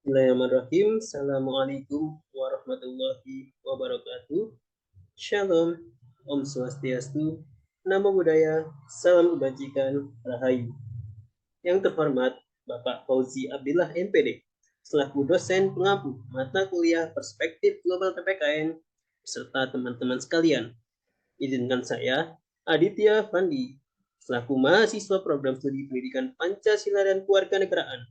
Bismillahirrahmanirrahim. Assalamualaikum warahmatullahi wabarakatuh. Shalom, Om Swastiastu, Namo Buddhaya, Salam Kebajikan, Rahayu. Yang terhormat Bapak Fauzi Abdillah MPD, selaku dosen pengampu mata kuliah Perspektif Global PPKN, serta teman-teman sekalian. Izinkan saya, Aditya Fandi, selaku mahasiswa program studi pendidikan Pancasila dan Kewarganegaraan,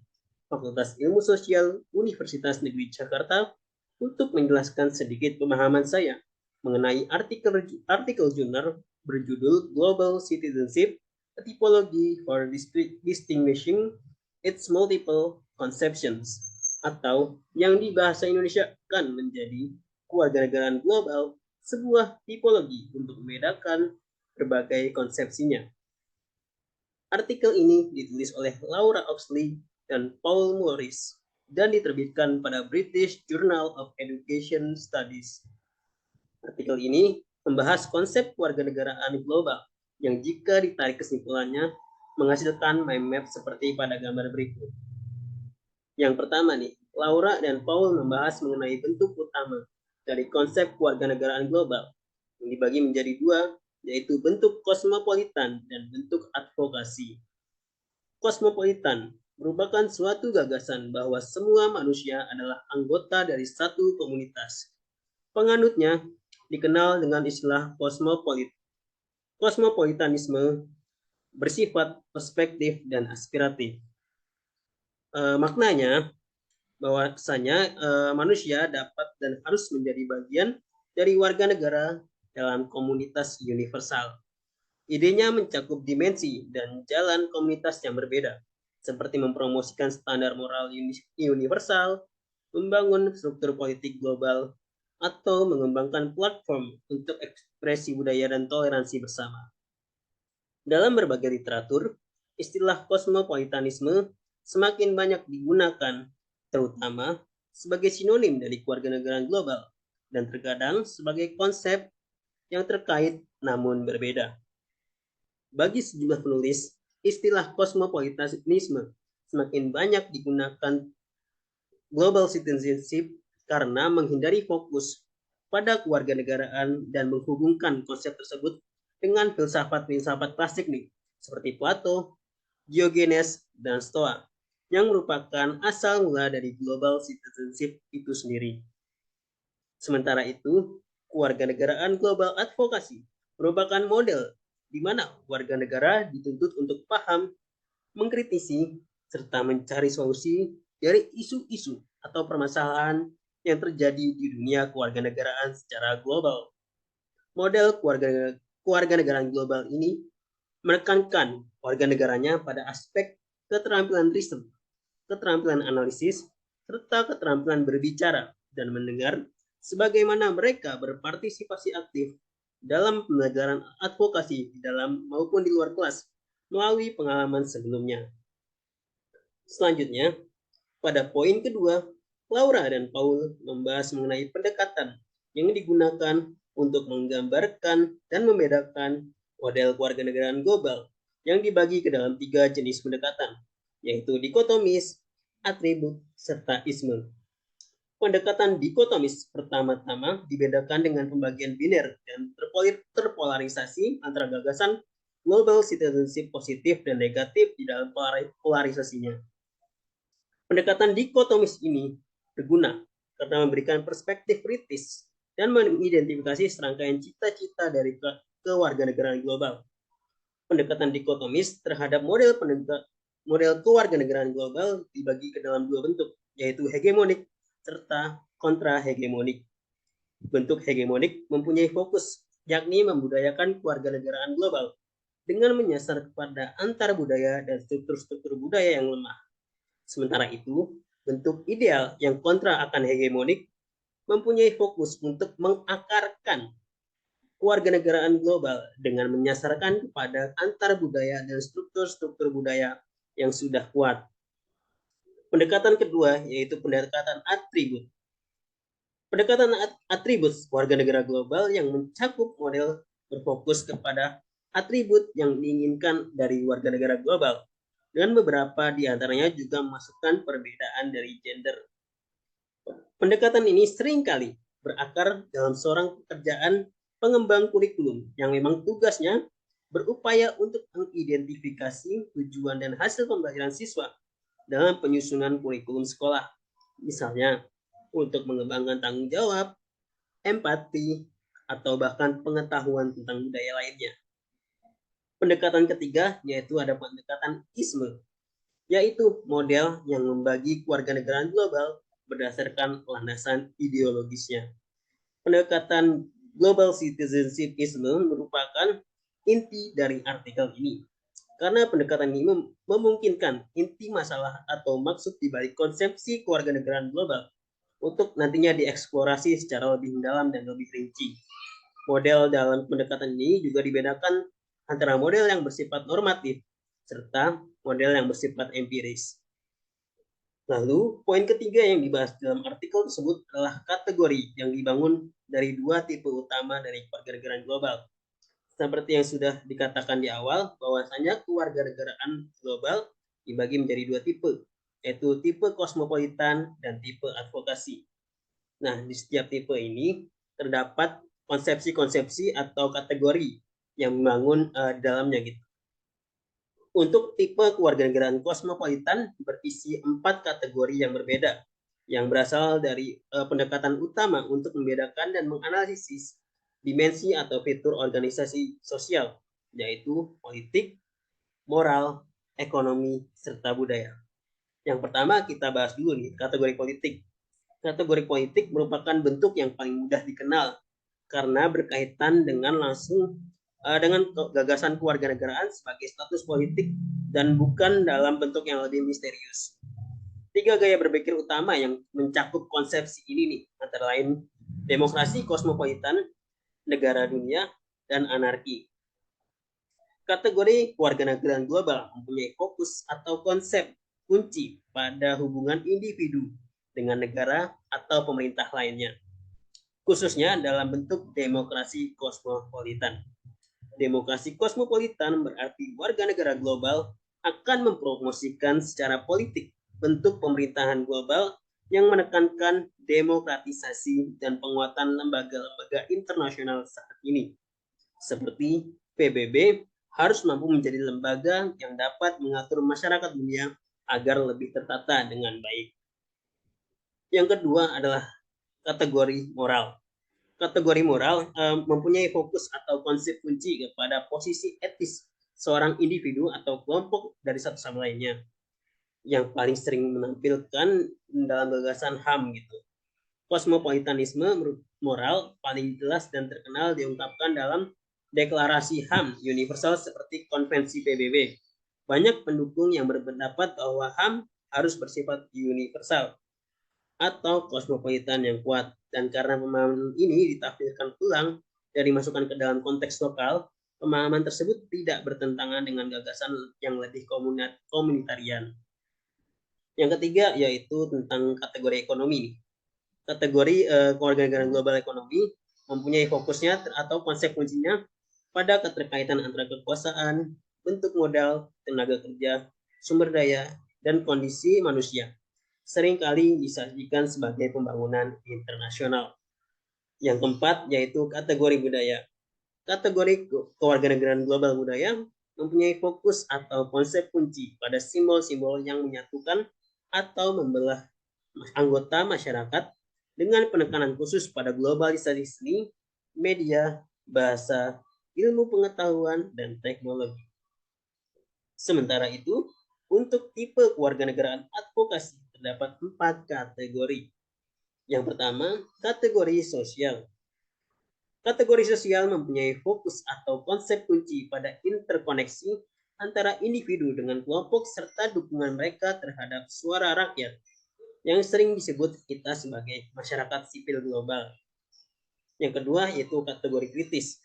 Fakultas Ilmu Sosial Universitas Negeri Jakarta, untuk menjelaskan sedikit pemahaman saya mengenai artikel jurnal berjudul Global Citizenship, a Typology for Distinguishing Its Multiple Conceptions, atau yang di bahasa Indonesia kan menjadi kewarganegaraan global, sebuah tipologi untuk membedakan berbagai konsepsinya. Artikel ini ditulis oleh Laura Oxley dan Paul Morris dan diterbitkan pada British Journal of Education Studies. Artikel ini membahas konsep kewarganegaraan global yang jika ditarik kesimpulannya menghasilkan mind map seperti pada gambar berikut. Yang pertama nih, Laura dan Paul membahas mengenai bentuk utama dari konsep kewarganegaraan global yang dibagi menjadi dua, yaitu bentuk kosmopolitan dan bentuk advokasi. Kosmopolitan merupakan suatu gagasan bahwa semua manusia adalah anggota dari satu komunitas. Penganutnya dikenal dengan istilah kosmopolit. Kosmopolitanisme bersifat perspektif dan aspiratif. Maknanya bahwasanya manusia dapat dan harus menjadi bagian dari warga negara dalam komunitas universal. Idenya mencakup dimensi dan jalan komunitas yang berbeda, seperti mempromosikan standar moral universal, membangun struktur politik global, atau mengembangkan platform untuk ekspresi budaya dan toleransi bersama. Dalam berbagai literatur, istilah kosmopolitanisme semakin banyak digunakan, terutama sebagai sinonim dari kewarganegaraan global, dan terkadang sebagai konsep yang terkait namun berbeda. Bagi sejumlah penulis, istilah kosmopolitanisme semakin banyak digunakan global citizenship karena menghindari fokus pada kewarganegaraan dan menghubungkan konsep tersebut dengan filsafat-filsafat klasik nih, seperti Plato, Diogenes, dan Stoa, yang merupakan asal mula dari global citizenship itu sendiri. Sementara itu, kewarganegaraan global advokasi merupakan model di mana warga negara dituntut untuk paham, mengkritisi, serta mencari solusi dari isu-isu atau permasalahan yang terjadi di dunia kewarganegaraan secara global. Model kewarganegaraan global ini menekankan warga negaranya pada aspek keterampilan riset, keterampilan analisis, serta keterampilan berbicara dan mendengar, sebagaimana mereka berpartisipasi aktif dalam pembelajaran advokasi di dalam maupun di luar kelas melalui pengalaman sebelumnya. Selanjutnya, pada poin kedua, Laura dan Paul membahas mengenai pendekatan yang digunakan untuk menggambarkan dan membedakan model kewarganegaraan global yang dibagi ke dalam 3 jenis pendekatan, yaitu dikotomis, atribut, serta isme. Pendekatan dikotomis pertama-tama dibedakan dengan pembagian biner dan terpolarisasi antara gagasan global citizenship positif dan negatif di dalam polarisasinya. Pendekatan dikotomis ini berguna karena memberikan perspektif kritis dan mengidentifikasi serangkaian cita-cita dari kewarganegaraan global. Pendekatan dikotomis terhadap model kewarganegaraan global dibagi ke dalam dua bentuk, yaitu hegemonik serta kontra-hegemonik. Bentuk hegemonik mempunyai fokus, yakni membudayakan kewarganegaraan global dengan menyasar kepada antar budaya dan struktur-struktur budaya yang lemah. Sementara itu, bentuk ideal yang kontra akan hegemonik mempunyai fokus untuk mengakarkan kewarganegaraan global dengan menyasarkan kepada antar budaya dan struktur-struktur budaya yang sudah kuat. Pendekatan kedua yaitu pendekatan atribut. Pendekatan atribut warga negara global yang mencakup model berfokus kepada atribut yang diinginkan dari warga negara global, dan beberapa di antaranya juga memasukkan perbedaan dari gender. Pendekatan ini seringkali berakar dalam seorang pekerjaan pengembang kurikulum yang memang tugasnya berupaya untuk mengidentifikasi tujuan dan hasil pembelajaran siswa dalam penyusunan kurikulum sekolah. Misalnya, untuk mengembangkan tanggung jawab, empati, atau bahkan pengetahuan tentang budaya lainnya. Pendekatan ketiga yaitu ada pendekatan isme, yaitu model yang membagi kewarganegaraan global berdasarkan landasan ideologisnya. Pendekatan global citizenshipism merupakan inti dari artikel ini. Karena pendekatan ini memungkinkan inti masalah atau maksud dibalik konsepsi kewarganegaraan global untuk nantinya dieksplorasi secara lebih mendalam dan lebih rinci. Model dalam pendekatan ini juga dibedakan antara model yang bersifat normatif serta model yang bersifat empiris. Lalu, poin ketiga yang dibahas dalam artikel tersebut adalah kategori yang dibangun dari dua tipe utama dari kewarganegaraan global. Seperti yang sudah dikatakan di awal, bahwasanya kewarganegaraan global dibagi menjadi dua tipe, yaitu tipe kosmopolitan dan tipe advokasi. Nah, di setiap tipe ini terdapat konsepsi-konsepsi atau kategori yang membangun dalamnya gitu. Untuk tipe kewarganegaraan kosmopolitan berisi 4 kategori yang berbeda, yang berasal dari pendekatan utama untuk membedakan dan menganalisis dimensi atau fitur organisasi sosial, yaitu politik, moral, ekonomi, serta budaya. Yang pertama kita bahas dulu nih, kategori politik. Kategori politik merupakan bentuk yang paling mudah dikenal karena berkaitan dengan langsung dengan gagasan kewarganegaraan sebagai status politik dan bukan dalam bentuk yang lebih misterius. Tiga gaya berpikir utama yang mencakup konsepsi ini nih, antara lain demokrasi kosmopolitan, negara dunia, dan anarki. Kategori kewarganegaraan global mempunyai fokus atau konsep kunci pada hubungan individu dengan negara atau pemerintah lainnya, khususnya dalam bentuk demokrasi kosmopolitan. Demokrasi kosmopolitan berarti warga negara global akan mempromosikan secara politik bentuk pemerintahan global yang menekankan demokratisasi dan penguatan lembaga-lembaga internasional saat ini. Seperti PBB harus mampu menjadi lembaga yang dapat mengatur masyarakat dunia agar lebih tertata dengan baik. Yang kedua adalah kategori moral. Kategori moral mempunyai fokus atau konsep kunci kepada posisi etis seorang individu atau kelompok dari satu sama lainnya, yang paling sering menampilkan dalam gagasan HAM gitu. Kosmopolitanisme moral paling jelas dan terkenal diungkapkan dalam deklarasi HAM universal seperti konvensi PBB. Banyak pendukung yang berpendapat bahwa HAM harus bersifat universal atau kosmopolitan yang kuat. Dan karena pemahaman ini ditafsirkan ulang dari masukan ke dalam konteks lokal, pemahaman tersebut tidak bertentangan dengan gagasan yang lebih komunitarian. Yang ketiga yaitu tentang kategori ekonomi. Kategori kewarganegaraan global ekonomi mempunyai fokusnya atau konsep kuncinya pada keterkaitan antara kekuasaan, bentuk modal, tenaga kerja, sumber daya, dan kondisi manusia seringkali disajikan sebagai pembangunan internasional. Yang keempat yaitu kategori budaya. Kategori kewarganegaraan global budaya mempunyai fokus atau konsep kunci pada simbol-simbol yang menyatukan atau membelah anggota masyarakat dengan penekanan khusus pada globalisasi seni, media, bahasa, ilmu pengetahuan, dan teknologi. Sementara itu, untuk tipe kewarganegaraan advokasi terdapat 4 kategori. Yang pertama, kategori sosial. Kategori sosial mempunyai fokus atau konsep kunci pada interkoneksi antara individu dengan kelompok serta dukungan mereka terhadap suara rakyat yang sering disebut kita sebagai masyarakat sipil global. Yang kedua yaitu kategori kritis.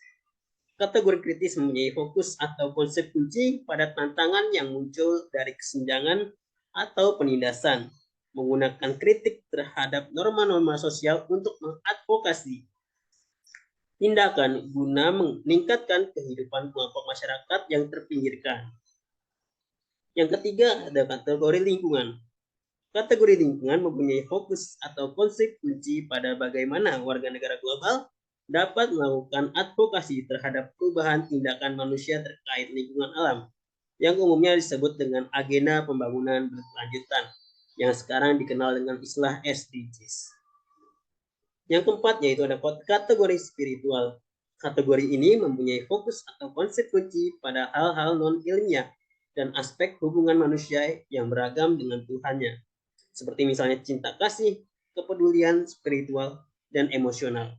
Kategori kritis mempunyai fokus atau konsep kunci pada tantangan yang muncul dari kesenjangan atau penindasan, menggunakan kritik terhadap norma-norma sosial untuk mengadvokasi tindakan guna meningkatkan kehidupan kelompok masyarakat yang terpinggirkan. Yang ketiga ada kategori lingkungan. Kategori lingkungan mempunyai fokus atau konsep kunci pada bagaimana warga negara global dapat melakukan advokasi terhadap perubahan tindakan manusia terkait lingkungan alam, yang umumnya disebut dengan agenda pembangunan berkelanjutan, yang sekarang dikenal dengan istilah SDGs. Yang keempat yaitu ada kategori spiritual. Kategori ini mempunyai fokus atau konsep kunci pada hal-hal non-ilmiah dan aspek hubungan manusia yang beragam dengan Tuhannya, seperti misalnya cinta kasih, kepedulian spiritual, dan emosional.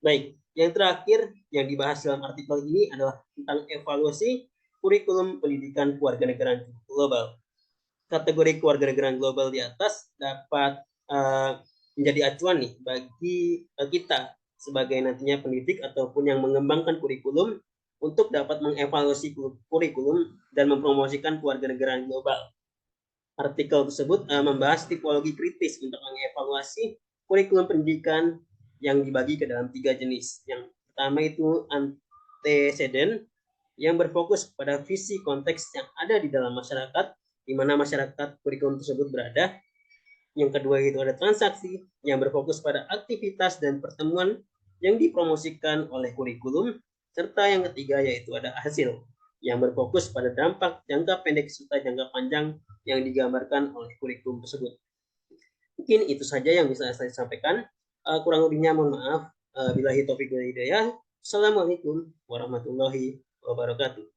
Baik, yang terakhir yang dibahas dalam artikel ini adalah tentang evaluasi kurikulum pendidikan kewarganegaraan global. Kategori kewarganegaraan global di atas dapat menjadi acuan nih bagi kita sebagai nantinya pendidik ataupun yang mengembangkan kurikulum untuk dapat mengevaluasi kurikulum dan mempromosikan kewarganegaraan global. Artikel tersebut membahas tipologi kritis untuk mengevaluasi kurikulum pendidikan yang dibagi ke dalam 3 jenis. Yang pertama itu antecedent yang berfokus pada visi konteks yang ada di dalam masyarakat, di mana masyarakat kurikulum tersebut berada. Yang kedua itu ada transaksi yang berfokus pada aktivitas dan pertemuan yang dipromosikan oleh kurikulum. Serta yang ketiga yaitu ada hasil yang berfokus pada dampak jangka pendek serta jangka panjang yang digambarkan oleh kurikulum tersebut. Mungkin itu saja yang bisa saya sampaikan. Kurang lebihnya mohon maaf. Billahi taufiq wal hidayah. Assalamualaikum warahmatullahi wabarakatuh.